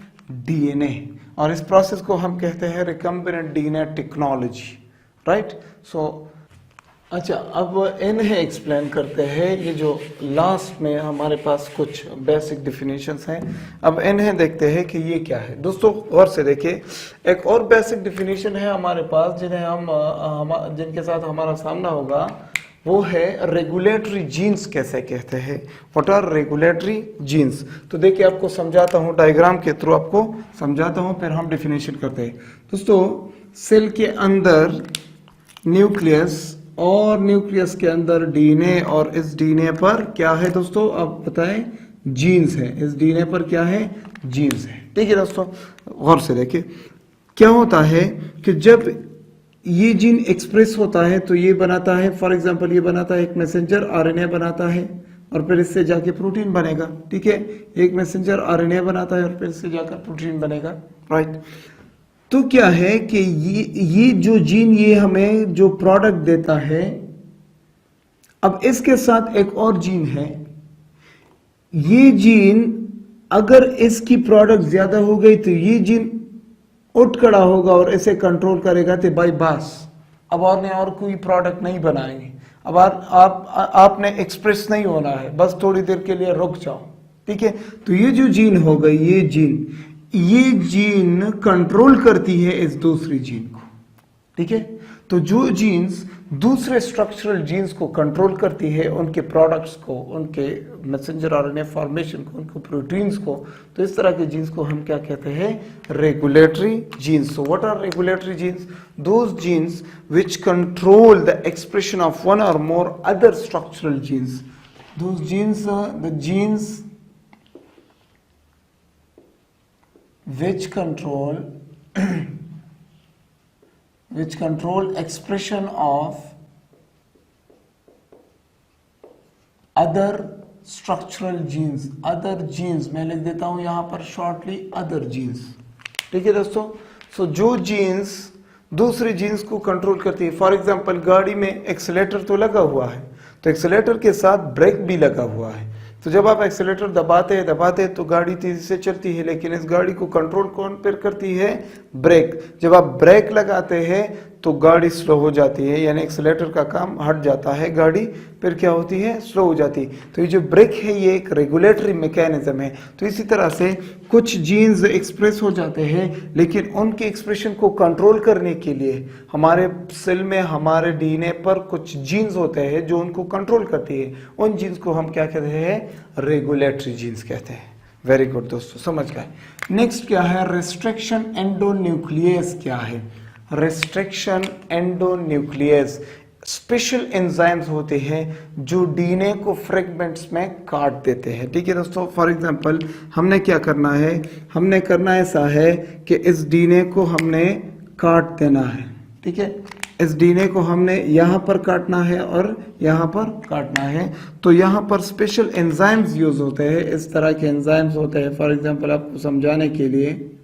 डीएनए और इस प्रोसेस को हम कहते हैं रिकम्बिनेंट डीएनए टेक्नोलॉजी, राइट। सो अच्छा, अब इन्हें एक्सप्लेन करते हैं। ये जो लास्ट में हमारे पास कुछ बेसिक डिफिनेशंस हैं, अब इन्हें देखते हैं कि ये क्या है। दोस्तों गौर से देखिए, एक और बेसिक डिफिनेशन है हमारे पास जिन्हें जिनके साथ हमारा सामना होगा, वो है रेगुलेटरी जीन्स कैसे कहते हैं। What are regulatory genes. तो देखिए आपको समझाता हूँ, डायग्राम के थ्रू आपको समझाता हूँ, फिर हम डिफिनेशन करते हैं। दोस्तों सेल के अंदर न्यूक्लियस और न्यूक्लियस के अंदर डीएनए और इस डीएनए पर क्या है दोस्तों, अब बताएं, जीन्स है। इस डीएनए पर क्या है, जीन्स है, ठीक है दोस्तों। गौर से देखिए क्या होता है कि जब ये जीन एक्सप्रेस होता है तो ये बनाता है, फॉर एग्जांपल ये बनाता है एक मैसेंजर आरएनए बनाता है, और फिर इससे जाके प्रोटीन बनेगा। ठीक है, एक मैसेंजर आरएनए बनाता है और फिर इससे जाकर प्रोटीन बनेगा। राइट, तो क्या है कि ये जो जीन ये हमें जो प्रोडक्ट देता है, अब इसके साथ एक और जीन है। ये जीन अगर इसकी प्रोडक्ट ज्यादा हो गई तो ये जीन उठ खड़ा होगा और इसे कंट्रोल करेगा तो भाई बस अब और कोई प्रोडक्ट नहीं बनाएंगे, अब आपने एक्सप्रेस नहीं होना है, बस थोड़ी देर के लिए रुक जाओ। ठीक है, तो ये जो जीन हो गई, ये जीन कंट्रोल करती है इस दूसरी जीन को। ठीक है, तो जो जीन्स दूसरे स्ट्रक्चरल जीन्स को कंट्रोल करती है, उनके प्रोडक्ट्स को, उनके मैसेंजर आरएनए फॉर्मेशन को, उनको प्रोटीन्स को, तो इस तरह के जीन्स को हम क्या कहते हैं? Regulatory genes. So what are regulatory genes? Those genes which control the expression of one or more other structural genes. Those genes are the genes which control expression of other structural genes. Other genes मैं लिख देता हूं यहां पर shortly other genes। ठीक है दोस्तों, सो जो जीन्स दूसरी जीन्स को कंट्रोल करती है, फॉर एग्जांपल गाड़ी में एक्सीलेटर तो लगा हुआ है, तो एक्सीलेटर के साथ ब्रेक भी लगा हुआ है। तो जब आप एक्सीलेटर दबाते हैं तो गाड़ी तेजी से चलती है, लेकिन इस गाड़ी को कंट्रोल कौन पर करती है? ब्रेक। जब आप ब्रेक लगाते हैं तो गाड़ी स्लो हो जाती है, यानी एक्सीलेटर का काम हट जाता है, गाड़ी फिर क्या होती है? स्लो हो जाती है। तो ये जो ब्रेक है ये एक रेगुलेटरी मैकेनिज्म है। तो इसी तरह से कुछ जीन्स एक्सप्रेस हो जाते हैं, लेकिन उनके एक्सप्रेशन को कंट्रोल करने के लिए हमारे सेल में, हमारे डीएनए पर कुछ जीन्स होते हैं जो उनको कंट्रोल करती है। उन जीन्स को हम क्या कहते हैं? रेगुलेटरी जीन्स कहते हैं। वेरी गुड दोस्तों, समझ गए। नेक्स्ट क्या है? रिस्ट्रिक्शन एंडोन्यूक्लियस क्या है? रिस्ट्रिक्शन एंडोन्यूक्लियस स्पेशल एंजाइम्स होते हैं जो डीएनए को फ्रेगमेंट्स में काट देते हैं। ठीक है दोस्तों, फॉर एग्जांपल हमने क्या करना है? हमने करना ऐसा है कि इस डीएनए को हमने काट देना है। ठीक है, इस डीएनए को हमने यहाँ पर काटना है और यहाँ पर काटना है। तो यहाँ पर स्पेशल एंजाइम्स यूज होते हैं, इस तरह के एंजाइम्स होते हैं। फॉर एग्जांपल आपको समझाने के लिए,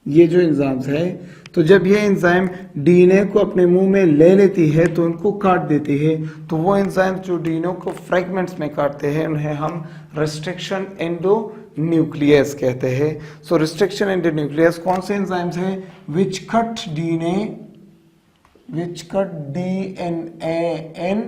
ये जो एंजाइम्स है, तो जब ये एंजाइम डीएनए को अपने मुंह में ले लेती है तो उनको काट देती है। तो वो एंजाइम जो डीएनए को फ्रेगमेंट्स में काटते हैं उन्हें हम रिस्ट्रिक्शन एंडोन्यूक्लियस कहते हैं। सो रिस्ट्रिक्शन एंडोन्यूक्लियस कौन से एंजाइम्स हैं? Which cut DNA in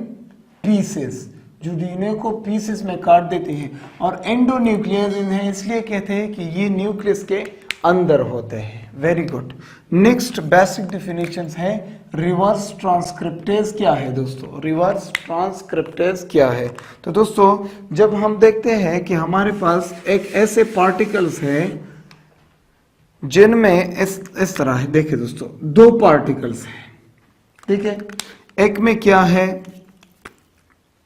pieces, जो डीएनए को पीसेस में काट देते हैं। और एंडोन्यूक्लियस इन्हें इसलिए कहते हैं कि ये न्यूक्लियस के अंदर होते हैं। Very good. Next basic definitions है। रिवर्स ट्रांसक्रिप्टेज क्या है दोस्तों? रिवर्स ट्रांसक्रिप्टेज क्या है? तो दोस्तों जब हम देखते हैं कि हमारे पास एक ऐसे पार्टिकल्स हैं जिनमें इस तरह है, देखिए दोस्तों दो पार्टिकल्स हैं। ठीक है, एक में क्या है?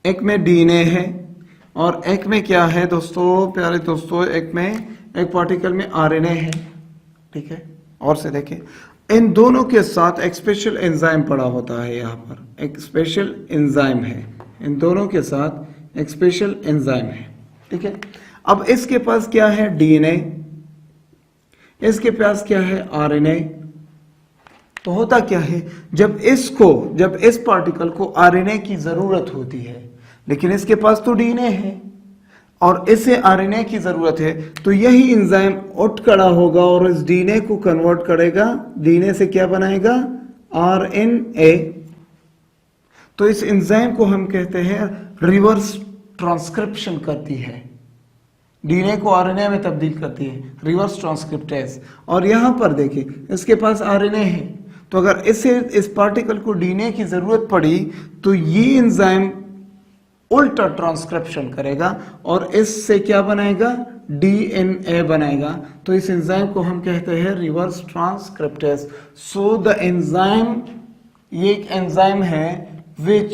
एक में डीएनए है और एक में क्या है दोस्तों, प्यारे दोस्तों, एक पार्टिकल में आरएनए है। ठीक है, और से देखें, इन दोनों के साथ एक स्पेशल एंजाइम पड़ा होता है। यहाँ पर एक स्पेशल एंजाइम है, इन दोनों के साथ एक स्पेशल एंजाइम है। ठीक है, अब इसके पास क्या है? डीएनए, इसके पास क्या है? आरएनए। तो होता क्या है, जब इस पार्टिकल को आरएनए की जरूरत होती है, लेकिन इसके पास तो डीएनए है और इसे आरएनए की जरूरत है, तो यही एंजाइम उठ खड़ा होगा और इस डीएनए को कन्वर्ट करेगा। डीएनए से क्या बनाएगा? आरएनए। तो इस एंजाइम को हम कहते हैं रिवर्स ट्रांसक्रिप्शन करती है, डीएनए को आरएनए में तब्दील करती है, रिवर्स ट्रांसक्रिप्टेज। और यहां पर देखिए इसके पास आरएनए है, तो अगर इस पार्टिकल को डीएनए की जरूरत पड़ी तो ये एंजाइम उल्टा ट्रांसक्रिप्शन करेगा और इससे क्या बनाएगा? डीएनए बनाएगा। तो इस एंजाइम को हम कहते हैं reverse transcriptase. So the enzyme, ये एक एंजाइम है विच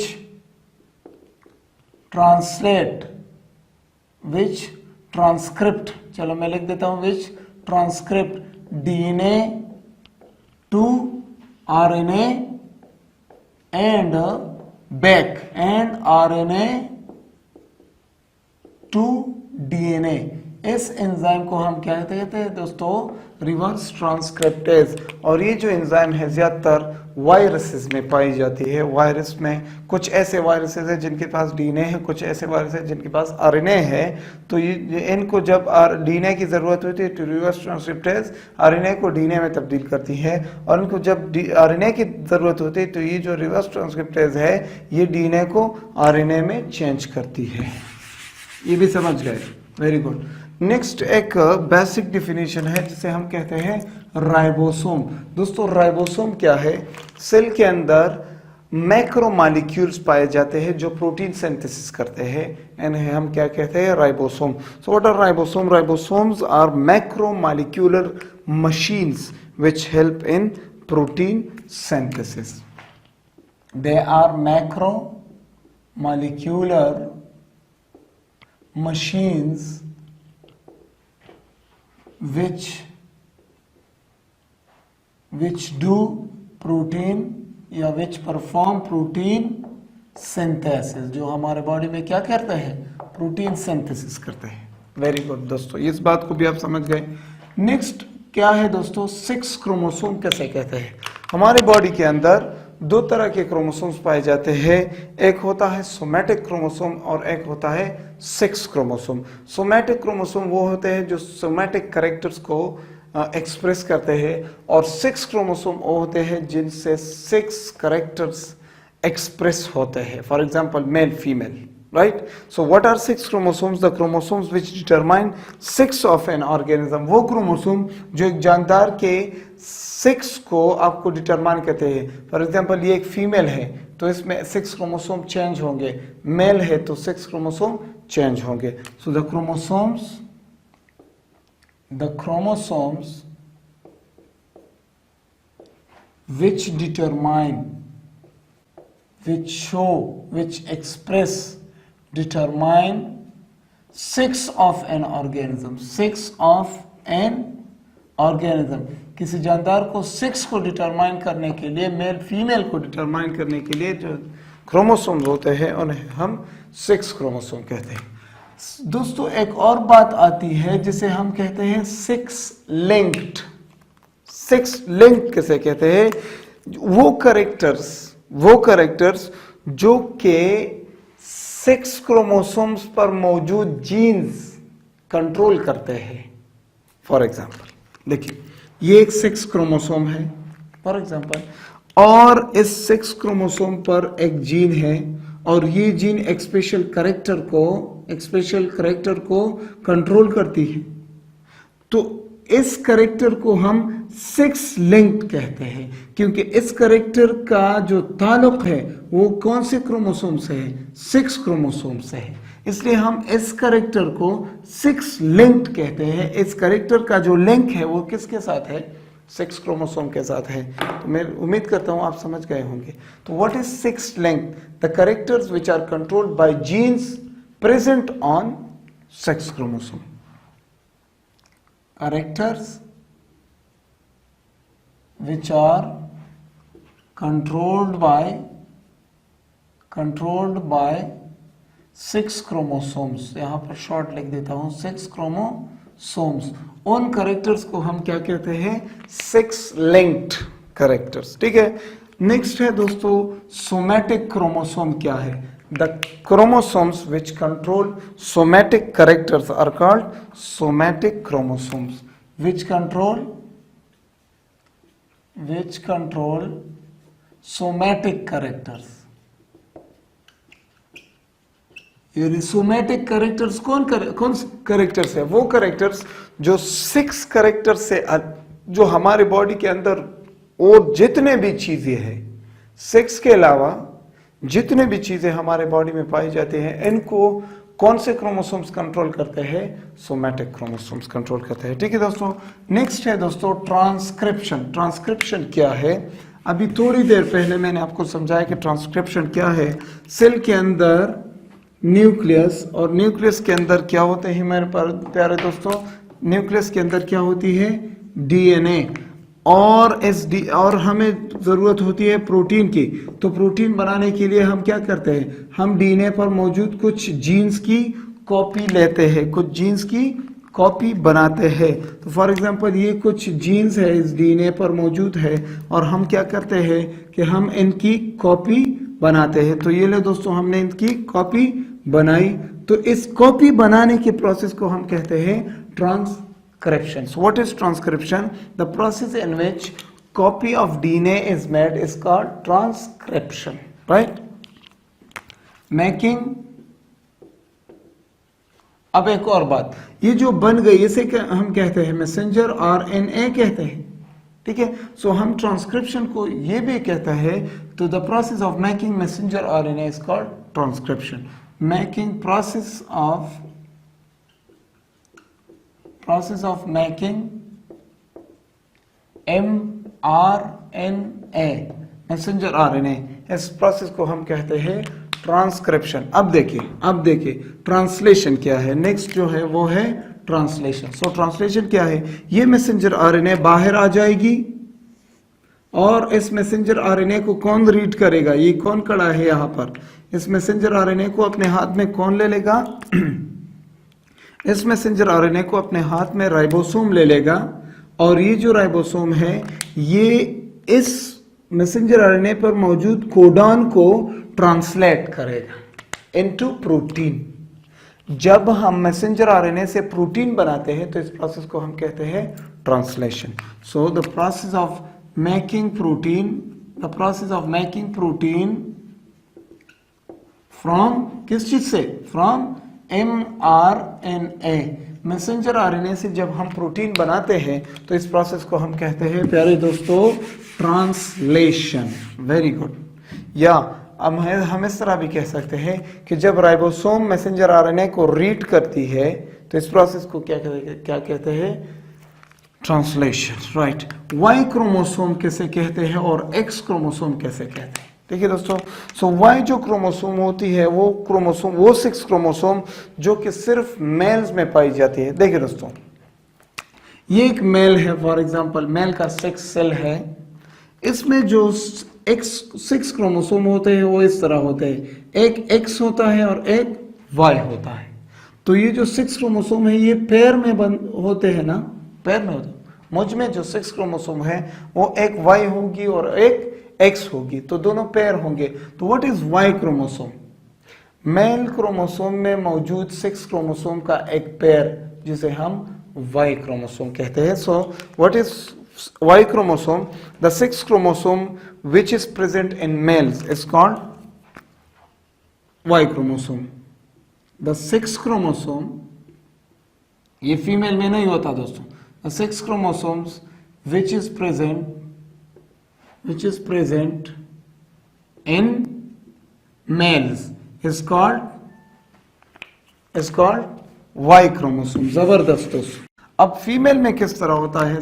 ट्रांसक्रिप्ट, चलो मैं लिख देता हूं, which transcript DNA to RNA and back and RNA to DNA. इस एंजाइम को हम क्या कहते हैं दोस्तों? Reverse transcriptase. और ये जो एंजाइम है ज्यादातर वायरसेस में पाई जाती है। वायरस में कुछ ऐसे वायरसेस हैं जिनके पास डीएनए है, कुछ ऐसे वायरस हैं जिनके पास आरएनए है। तो ये इनको जब डीएनए की जरूरत होती है तो रिवर्स ट्रांसक्रिप्टेज आरएनए को डीएनए में तब्दील करती है, और इनको जब आरएनए की जरूरत होती है तो ये जो रिवर्स ट्रांसक्रिप्टेज है ये डीएनए को आरएनए में चेंज करती है। ये भी समझ गए? Very good. नेक्स्ट एक बेसिक डिफिनेशन है जिसे हम कहते हैं राइबोसोम। दोस्तों राइबोसोम क्या है? सेल के अंदर मैक्रोमॉलिक्यूल्स पाए जाते हैं जो प्रोटीन सिंथेसिस करते हैं, इन्हें हम क्या कहते हैं? Ribosome. So what are ribosome? Ribosomes are macromolecular machines which help in protein synthesis. They are macromolecular machines which do protein या which perform protein synthesis, जो हमारे बॉडी में क्या करते हैं? प्रोटीन सिंथेसिस करते हैं। वेरी गुड दोस्तों, इस बात को भी आप समझ गए। नेक्स्ट क्या है दोस्तों? 6 क्रोमोसोम किसे कहते हैं? हमारे बॉडी के अंदर 2 तरह के क्रोमोसोम्स पाए जाते हैं, एक होता है सोमैटिक क्रोमोसोम और एक होता है 6 क्रोमोसोम। सोमैटिक क्रोमोसोम वो होते हैं जो सोमैटिक कैरेक्टर्स को एक्सप्रेस करते हैं, और 6 क्रोमोसोम वो होते हैं जिनसे 6 कैरेक्टर्स एक्सप्रेस होते हैं। For example male female, right? So what are 6 chromosomes? The chromosomes which determine 6 of an organism, वो क्रोमोसोम जो एक जानदार के 6 को आपको डिटरमाइन करते हैं। फॉर एग्जांपल ये एक फीमेल है तो इसमें 6 क्रोमोसोम चेंज होंगे, मेल है तो 6 क्रोमोसोम चेंज होंगे। So the chromosomes which determine, which show, which express, determine 6 of an organism, 6 of an organism। किसी जानदार को 6 को डिटरमाइन करने के लिए, मेल फीमेल को डिटरमाइन करने के लिए जो क्रोमोसोम्स होते हैं उन्हें हम 6 क्रोमोसोम कहते हैं। दोस्तों एक और बात आती है जिसे हम कहते हैं 6 लिंक्ड। 6 लिंक किसे कहते हैं? वो कैरेक्टर्स जो के 6 क्रोमोसोम्स पर मौजूद जीन्स कंट्रोल करते हैं। फॉर एग्जांपल देखिए ये एक 6 क्रोमोसोम है फॉर एग्जांपल, और इस 6 क्रोमोसोम पर एक जीन है और ये जीन एक स्पेशल कैरेक्टर को कंट्रोल करती है। तो इस कैरेक्टर को हम 6 लिंक्ड कहते हैं, क्योंकि इस कैरेक्टर का जो ताल्लुक है वो कौन से क्रोमोसोम से है? 6 क्रोमोसोम से है। इसलिए हम इस कैरेक्टर को 6 लिंक्ड कहते हैं। इस कैरेक्टर का जो लिंक है वो किसके साथ है? 6 क्रोमोसोम के साथ है। तो मैं उम्मीद करता हूं आप समझ गए होंगे। तो what is 6 link? The characters which are controlled by genes present on 6 chromosome. Characters which are controlled by 6 chromosomes, यहाँ पर शॉर्ट लिख देता हूँ 6 chromosomes। उन कैरेक्टर्स को हम क्या कहते हैं? 6 linked कैरेक्टर्स। ठीक है। नेक्स्ट है दोस्तों सोमैटिक क्रोमोसोम। क्या है? The chromosomes which control somatic characters are called somatic chromosomes, which control somatic characters। ये सोमैटिक कैरेक्टर्स कौन कैरेक्टर्स है? वो कैरेक्टर्स जो 6 कैरेक्टर्स से, जो हमारे बॉडी के अंदर और जितने भी चीजें हैं, 6 के अलावा जितने भी चीजें हमारे बॉडी में पाई जाती हैं, इनको कौन से क्रोमोसोम्स कंट्रोल करते हैं? सोमैटिक क्रोमोसोम्स कंट्रोल करते हैं। ठीक है दोस्तों। नेक्स्ट है दोस्तों ट्रांसक्रिप्शन। ट्रांसक्रिप्शन क्या है? अभी थोड़ी देर पहले मैंने आपको समझाया कि ट्रांसक्रिप्शन क्या है। सेल के अंदर न्यूक्लियस, और न्यूक्लियस के अंदर क्या होते हैं मेरे प्यारे दोस्तों? न्यूक्लियस के अंदर क्या होती है? डीएनए, और हमें जरूरत होती है प्रोटीन की। तो प्रोटीन बनाने के लिए हम क्या करते हैं? हम डीएनए पर मौजूद कुछ जीन्स की कॉपी लेते हैं, कुछ जीन्स की कॉपी बनाते हैं। तो फॉर एग्जांपल ये कुछ जीन्स है इस डीएनए पर मौजूद है और हम क्या करते हैं कि हम इनकी कॉपी बनाते हैं। तो ये ले दोस्तों, हमने इनकी कॉपी बनाई, तो इस कॉपी बनाने के प्रोसेस को हम कहते हैं transcription. So what is transcription? The process in which copy of DNA is made is called transcription, right? Making। अब एक और बात, ये जो बन गई इसे हम कहते हैं मैसेंजर आरएनए कहते हैं, ठीक है। सो हम ट्रांसक्रिप्शन को ये भी कहता है। तो the process of making messenger RNA is called transcription. Making process of making mRNA messenger RNA, इस प्रोसेस को हम कहते हैं ट्रांसक्रिप्शन। अब देखिए ट्रांसलेशन क्या है। नेक्स्ट जो है वो है ट्रांसलेशन। सो ट्रांसलेशन क्या है? ये मैसेंजर आरएनए बाहर आ जाएगी और इस मैसेंजर आरएनए को कौन रीड करेगा? ये कौन खड़ा है यहाँ पर? इस मैसेंजर आरएनए को अपने हाथ में कौन ले लेगा? इस मैसेंजर आरएनए को अपने हाथ में राइबोसोम ले लेगा और ये जो राइबोसोम है ये इस मैसेंजर आरएनए पर मौजूद कोडॉन को ट्रांसलेट करेगा इनटू प्रोटीन। जब हम मैसेंजर आरएनए से प्रोटीन बनाते हैं तो इस प्रोसेस को हम कहते हैं translation. So the process of making protein from किस चीज से? फ्रॉम mRNA मैसेंजर आरएनए से जब हम प्रोटीन बनाते हैं तो इस प्रोसेस को हम कहते हैं प्यारे दोस्तों ट्रांसलेशन। Very good. या अब हम इस तरह भी कह सकते हैं कि जब राइबोसोम मैसेंजर आरएनए को रीड करती है तो इस प्रोसेस को क्या कहते हैं? Translation, right. वाई क्रोमोसोम कैसे कहते हैं और एक्स क्रोमोसोम कैसे कहते हैं? देखिए दोस्तों, सो वाई जो क्रोमोसोम होती है वो 6 क्रोमोसोम जो कि सिर्फ मेल्स में पाई जाती है। देखिए दोस्तों, ये एक मेल है, फॉर एग्जांपल मेल का 6 सेल है, इसमें जो 6 क्रोमोसोम होते हैं वो इस तरह होते हैं, एक एक्स होता है और एक वाई होता है। तो ये जो 6 क्रोमोसोम है ये पेयर में होते हैं ना, पेयर में होते हैं। मुझ में जो 6 क्रोमोसोम है वो एक वाई होगी और एक एक्स होगी, तो दोनों पेयर होंगे। तो what is Y chromosome? Male chromosome में मौजूद 6 क्रोमोसोम का एक पेयर जिसे हम वाई क्रोमोसोम कहते हैं। So what is Y chromosome? The 6 chromosome which is present in males is called Y chromosome. The 6 chromosome, ये फीमेल में नहीं होता दोस्तों, the 6 chromosomes which is present in males is called Y chromosome। जबरदस्त दोस्तों। अब फीमेल में किस तरह होता है?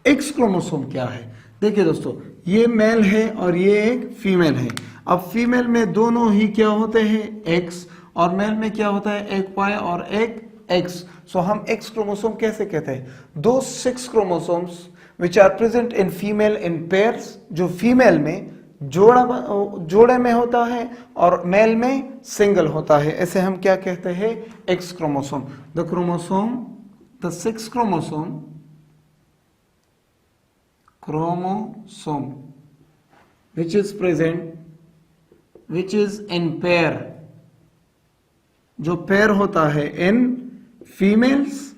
X क्रोमोसोम क्या है? देखिए दोस्तों, ये मेल है और ये एक फीमेल है। अब फीमेल में दोनों ही क्या होते हैं? एक्स, और मेल में क्या होता है? एक वाई और एक एक्स। सो हम एक्स क्रोमोसोम कैसे कहते हैं? दो 6 chromosomes which are present in female in pairs, जो फीमेल में जोड़े में होता है और मेल में सिंगल होता है, ऐसे हम क्या कहते हैं? X chromosome. The 6 chromosome which is in pair, जो पेयर होता है इन फीमेल्स,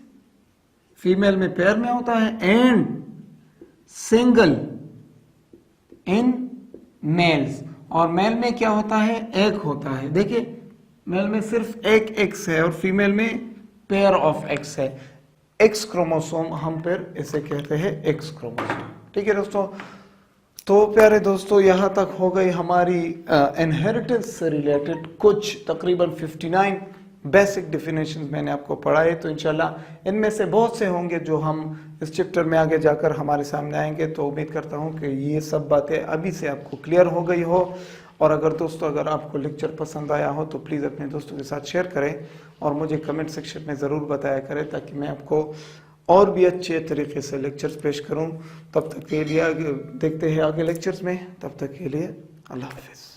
फीमेल में पेयर में होता है, एंड सिंगल इन मेल्स, और मेल में क्या होता है? एक होता है। देखिए, मेल में सिर्फ एक एक्स है और फीमेल में पेयर ऑफ एक्स है। एक्स क्रोमोसोम हम फिर इसे कहते हैं एक्स क्रोमोसोम। ठीक है दोस्तों, तो प्यारे दोस्तों, यहाँ तक हो गई हमारी इनहेरिटेंस से रिलेटेड कुछ तकरीबन 59 बेसिक डेफिनेशंस मैंने आपको पढ़ाए। तो इंशाल्लाह इनमें से बहुत से होंगे जो हम इस चैप्टर में आगे जाकर हमारे सामने आएंगे। तो उम्मीद करता हूँ कि ये सब बातें अभी से आपको क्लियर हो गई हो। और अगर आपको लेक्चर पसंद आया हो तो प्लीज़ अपने दोस्तों के साथ शेयर करें और मुझे कमेंट सेक्शन में ज़रूर बताया करें, ताकि मैं आपको और भी अच्छे तरीके से लेक्चर्स पेश करूं। तब तक के लिए देखते हैं आगे लेक्चर्स में। तब तक के लिए अल्लाह हाफिज़।